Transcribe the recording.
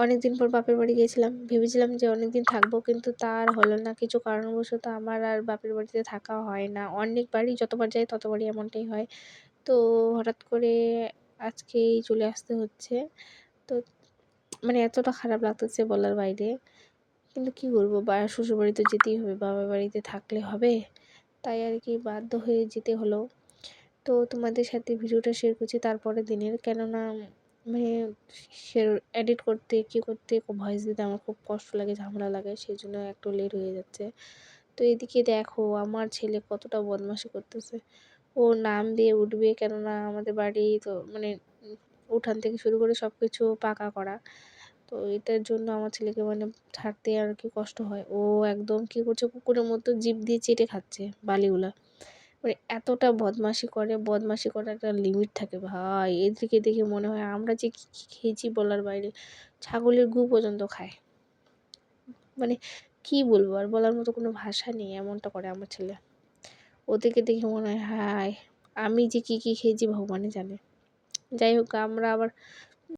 অনেকদিন পর বাপের বাড়ি গিয়েছিলাম। ভেবেছিলাম যে অনেকদিন থাকবো, কিন্তু তা আর হলো না। কিছু কারণবশত আমার আর বাপের বাড়িতে থাকা হয় না। অনেকবারই যতবার যাই ততবারই এমনটাই হয়। তো হঠাৎ করে আজকেই চলে আসতে হচ্ছে। তো মানে এতটা খারাপ লাগতেছে বলার বাইরে। কিন্তু কি করব, শ্বশুরবাড়ি তো যেতেই হবে। বাবার বাড়িতে থাকলে হবে? তাই আরকি বাধ্য হয়ে যেতে হলো। তো তোমাদের সাথে ভিডিওটা শেয়ার করছি তারপরের দিনের। কেননা মানে এডিট করতে, কি করতে, ভয়েস দিতে আমার খুব কষ্ট লাগে, ঝামেলা লাগে। সেজন্য একটু লেট হয়ে যাচ্ছে। তো এদিকে দেখো আমার ছেলে কতটা বদমাশি করতেছে। ও নাম দিয়ে উঠবে, কেননা আমাদের বাড়ি তো মানে উঠান থেকে শুরু করে সবকিছু পাকা করা। তো এটার জন্য আমার ছেলেকে মানে ছাড়তে আর কি কষ্ট হয়। ও একদম কি করছে, কুকুরের মতো জিভ দিয়ে চেটে খাচ্ছে বালিগুলা। মানে এতটা বদমাশি করে, বদমাশি করার একটা লিমিট থাকে ভাই। এদেরকে দেখে মনে হয় আমরা যে কি কি খেয়েছি বলার বাইরে। ছাগলের গু পর্যন্ত খায়। মানে কি বলবো আর, বলার মতো কোনো ভাষা নেই, এমনটা করে আমার ছেলে। ওদেরকে দেখে মনে হয় হায়! আমি যে কি কি খেয়েছি ভগবানই জানে। যাই হোক, আমরা আবার